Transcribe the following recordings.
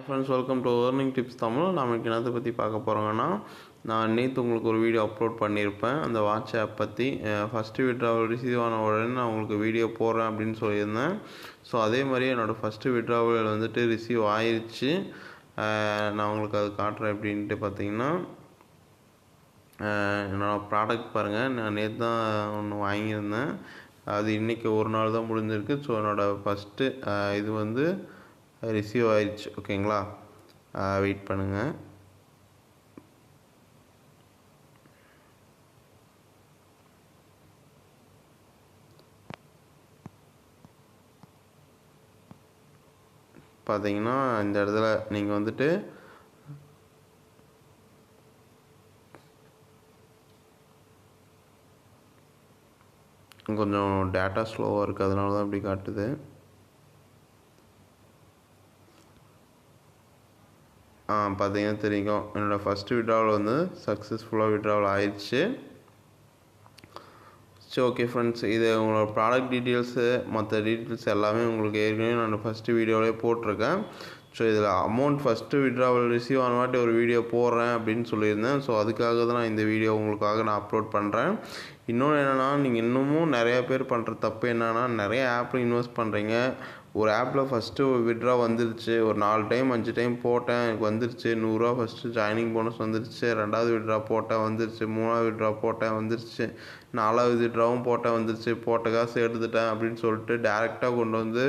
Friends, welcome to earning tips Tamil. நம்ம என்னத்தை பற்றி பார்க்க போகிறோங்கன்னா, நான் நேற்று உங்களுக்கு ஒரு வீடியோ அப்லோட் பண்ணியிருப்பேன் அந்த வாட்ச் ஆப் பற்றி. ஃபஸ்ட்டு விட்ராவல் ரிசீவ் ஆன உடனே நான் உங்களுக்கு வீடியோ போடுறேன் அப்படின்னு சொல்லியிருந்தேன். ஸோ அதே மாதிரி என்னோடய ஃபஸ்ட்டு விட்ராவல் வந்துட்டு ரிசீவ் ஆயிடுச்சு. நான் உங்களுக்கு அது காட்டுறேன் எப்படின்ட்டு பார்த்தீங்கன்னா, என்னோடய ப்ராடக்ட் பாருங்கள். நான் நேற்று தான் ஒன்று வாங்கியிருந்தேன். அது இன்றைக்கி ஒரு நாள் தான் முடிஞ்சிருக்கு. ஸோ என்னோடய ஃபஸ்ட்டு இது வந்து ரிசீவ் ஆயிடுச்சு. ஓகேங்களா, வெயிட் பண்ணுங்கள். பார்த்தீங்கன்னா இந்த இடத்துல நீங்கள் வந்துட்டு கொஞ்சம் டேட்டா ஸ்லோவாக இருக்குது, அதனால தான் இப்படி காட்டுது. பார்த்தீங்கன்னா தெரியும், என்னோடய ஃபஸ்ட்டு விட்ராவல் வந்து சக்ஸஸ்ஃபுல்லாக விட்ராவல் ஆயிடுச்சு. சரி, ஓகே ஃப்ரெண்ட்ஸ், இது உங்களோட ப்ராடக்ட் டீட்டெயில்ஸு மற்ற டீட்டெயில்ஸ் எல்லாமே உங்களுக்கு ஏற்கனவே நான் ஃபஸ்ட்டு வீடியோவிலே போட்டிருக்கேன். ஸோ இதில் அமௌண்ட் ஃபஸ்ட்டு விட்ராவல் ரிசீவ் ஆன வாட்டி ஒரு வீடியோ போடுறேன் அப்படின்னு சொல்லியிருந்தேன். ஸோ அதுக்காக தான் நான் இந்த வீடியோ உங்களுக்காக நான் அப்லோட் பண்ணுறேன். இன்னொன்று என்னென்னா, நீங்கள் இன்னமும் நிறையா பேர் பண்ணுற தப்பு என்னென்னா, நிறைய ஆப்பில் இன்வெஸ்ட் பண்ணுறீங்க. ஒரு ஆப்பில் ஃபஸ்ட்டு விட்ரா வந்துருச்சு, ஒரு 4 டைம் 5 டைம் போட்டேன், எனக்கு வந்துருச்சு. 100 ரூபா ஃபஸ்ட்டு ஜாயினிங் போனஸ் வந்துருச்சு. 2வது விட்ரா போட்டேன் வந்துருச்சு. 3வது விட்ரா போட்டேன் வந்துருச்சு. 4வது விட்ராவும் போட்டேன் வந்துருச்சு. போட்ட காசு எடுத்துட்டேன் அப்படின்னு சொல்லிட்டு டேரெக்டாக கொண்டு வந்து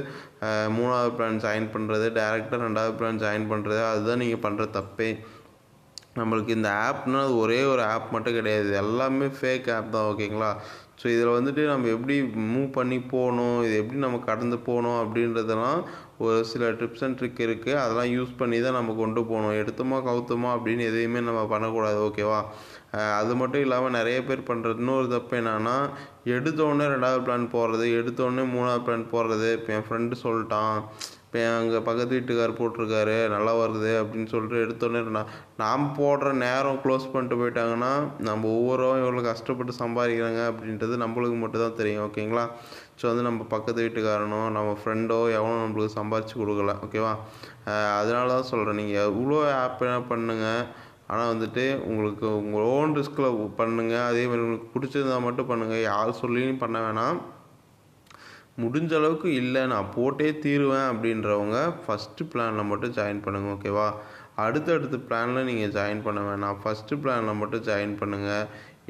3வது பிளான் ஜாயின் பண்ணுறது, டேரெக்டாக 2வது பிளான் ஜாயின் பண்ணுறது, அதுதான் நீங்கள் பண்ணுற தப்பே. நம்மளுக்கு இந்த ஆப்னால் அது ஒரே ஒரு ஆப் மட்டும் கிடையாது, எல்லாமே ஃபேக் ஆப் தான். ஓகேங்களா, ஸோ இதில் வந்துட்டு நம்ம எப்படி மூவ் பண்ணி போகணும், இது எப்படி நம்ம கடந்து போகணும் அப்படின்றதெல்லாம் ஒரு சில டிப்ஸ் அண்ட் ட்ரிக் இருக்குது. அதெல்லாம் யூஸ் பண்ணி தான் நம்ம கொண்டு போகணும். எடுத்தோமா கவுத்தோமா அப்படின்னு எதையுமே நம்ம பண்ணக்கூடாது. ஓகேவா, அது மட்டும் இல்லாமல் நிறைய பேர் பண்ணுறது இன்னொரு தப்பு என்னென்னா, எடுத்தோடனே 2வது பிளான் போடுறது, எடுத்தோடனே 3வது பிளான் போடுறது. இப்போ என் ஃப்ரெண்டு சொல்லிட்டான், இப்போ எங்கள் பக்கத்து வீட்டுக்கார் போட்டிருக்காரு நல்லா வருது அப்படின்னு சொல்லிட்டு எடுத்தோடனே நாம் போடுற நேரம் க்ளோஸ் பண்ணிட்டு போயிட்டாங்கன்னா, நம்ம ஒவ்வொருவரும் எவ்வளோ கஷ்டப்பட்டு சம்பாதிக்கிறாங்க அப்படின்றது நம்மளுக்கு மட்டும் தான் தெரியும். ஓகேங்களா, ஸோ வந்து நம்ம பக்கத்து வீட்டுக்காரனோ நம்ம ஃப்ரெண்டோ எவனோ நம்மளுக்கு சம்பாதிச்சு கொடுக்கல. ஓகேவா, அதனால தான் சொல்கிறேன், நீங்கள் எவ்வளோ ஆப் என்ன பண்ணுங்கள், ஆனால் வந்துட்டு உங்களுக்கு உங்கள் ஓன் ரிஸ்கில் பண்ணுங்கள். அதே மாதிரி உங்களுக்கு பிடிச்சிருந்தா மட்டும் பண்ணுங்கள், யார் சொல்லியும் பண்ண வேணாம். முடிஞ்ச அளவுக்கு இல்லை நான் போட்டே தீருவேன் அப்படின்றவங்க ஃபஸ்ட்டு பிளானில் மட்டும் ஜாயின் பண்ணுங்கள். ஓகேவா, அடுத்தடுத்த பிளானில் நீங்கள் ஜாயின் பண்ண வேணாம், ஃபஸ்ட்டு பிளானில் மட்டும் ஜாயின் பண்ணுங்கள்.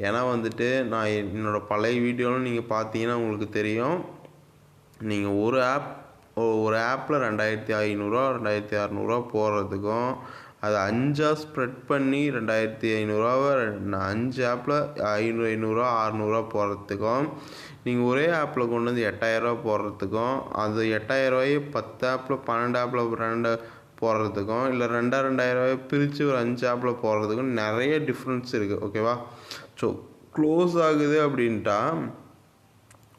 ஏன்னா வந்துட்டு நான் என்னோடய பழைய வீடியோவில் நீங்கள் பார்த்தீங்கன்னா உங்களுக்கு தெரியும், நீங்கள் ஒரு ஆப்பில் 2500 2600 போடுறதுக்கும், அது 5 ஸ்ப்ரெட் பண்ணி 2500 5 ஆப்பில் 500 600 போடுறதுக்கும், நீங்கள் ஒரே ஆப்பில் கொண்டு வந்து 8000 போடுறதுக்கும், அது 8000 10 ஆப்பில் 12 ஆப்பில் 2 போடுறதுக்கும், இல்லை 2000 பிரித்து ஒரு 5 ஆப்பில் போடுறதுக்கும் நிறைய டிஃப்ரென்ஸ் இருக்குது. ஓகேவா, ஸோ க்ளோஸ் ஆகுது அப்படின்ட்டா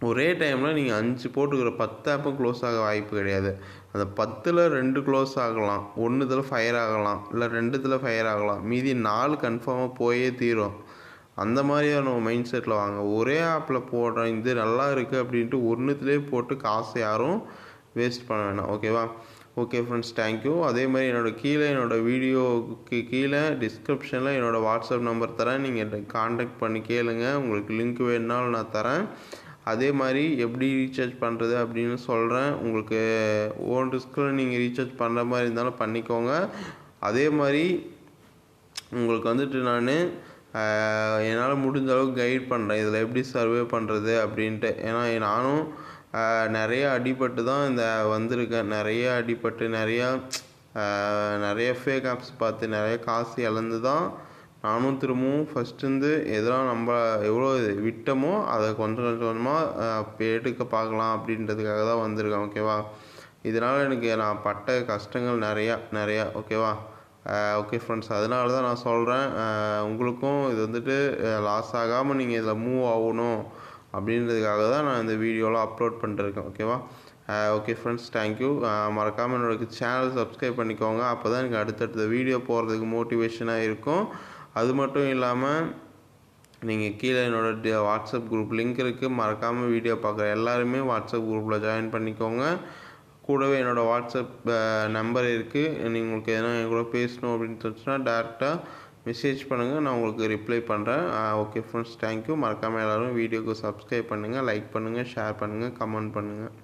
ஒரே டைமில் நீங்கள் 5 போட்டுக்கிற 10 ஆப்பும் க்ளோஸ் ஆக வாய்ப்பு கிடையாது. அந்த 10ல் 2 க்ளோஸ் ஆகலாம், 1 ஃபயர் ஆகலாம், இல்லை 2 ஃபயர் ஆகலாம், மீதி 4 கன்ஃபார்மாக போயே தீரும். அந்த மாதிரியான மைண்ட் செட்டில் வாங்க. ஒரே ஆப்பில் போடுறேன் இது நல்லா இருக்குது அப்படின்ட்டு ஒன்றுத்துலேயே போட்டு காசு யாரும் வேஸ்ட் பண்ண வேணாம். ஓகேவா, ஓகே ஃப்ரெண்ட்ஸ், தேங்க்யூ. அதே மாதிரி என்னோடய வீடியோவுக்கு கீழே டிஸ்கிரிப்ஷனில் என்னோடய வாட்ஸ்அப் நம்பர் தரேன், நீங்கள் கான்டாக்ட் பண்ணி கேளுங்க. உங்களுக்கு லிங்க் வேணுனாலும் நான் தரேன். அதே மாதிரி எப்படி ரீசார்ஜ் பண்ணுறது அப்படின்னு சொல்கிறேன். உங்களுக்கு ஓன் ரிஸ்கில் நீங்கள் ரீசார்ஜ் பண்ணுற மாதிரி இருந்தாலும் பண்ணிக்கோங்க. அதே மாதிரி உங்களுக்கு வந்துட்டு நான் என்னால் முடிஞ்ச அளவுக்கு கைட் பண்ணுறேன், இதில் எப்படி சர்வே பண்ணுறது அப்படின்ட்டு. ஏன்னா நானும் நிறைய அடிபட்டு தான் இந்த வந்திருக்கேன். நிறைய அடிபட்டு நிறைய ஃபேக் ஆப்ஸ் பார்த்து நிறைய காசு இழந்து தான் நானும் திரும்பவும் ஃபஸ்ட்டு எதெல்லாம் நம்ம எவ்வளோ விட்டோமோ அதை கொஞ்சம் கொஞ்சமாக எடுக்க பார்க்கலாம் அப்படின்றதுக்காக தான் வந்திருக்கேன். ஓகேவா, இதனால் எனக்கு நான் பட்ட கஷ்டங்கள் நிறையா. ஓகேவா, ஓகே ஃப்ரெண்ட்ஸ், அதனால தான் நான் சொல்கிறேன், உங்களுக்கும் இது வந்துட்டு லாஸ் ஆகாமல் நீங்கள் இதில் மூவ் ஆகணும் அப்படின்றதுக்காக தான் நான் இந்த வீடியோவில் அப்லோட் பண்ணிட்டுருக்கேன். ஓகேவா, ஓகே ஃப்ரெண்ட்ஸ், தேங்க்யூ. மறக்காமல் என்னோட சேனல் சப்ஸ்கிரைப் பண்ணிக்கோங்க. அப்போ தான் எனக்கு அடுத்தடுத்த வீடியோ போகிறதுக்கு மோட்டிவேஷனாக இருக்கும். அது மட்டும் இல்லாமல் நீங்கள் கீழே என்னோடய வாட்ஸ்அப் குரூப் லிங்க் இருக்குது, மறக்காமல் வீடியோ பார்க்குற எல்லாருமே வாட்ஸ்அப் குரூப்பில் ஜாயின் பண்ணிக்கோங்க. கூடவே என்னோடய வாட்ஸ்அப் நம்பர் இருக்குது. நீங்கள் உங்களுக்கு எதனா என் கூட பேசணும் அப்படின்னு தோணுச்சுன்னா டேரெக்டாக மெசேஜ் பண்ணுங்கள், நான் உங்களுக்கு ரிப்ளை பண்ணுறேன். Okay friends, thank you. மறக்காமல் எல்லோரும் வீடியோக்கு சப்ஸ்கிரைப் பண்ணுங்கள், லைக் பண்ணுங்கள், ஷேர் பண்ணுங்கள், கமெண்ட் பண்ணுங்கள்.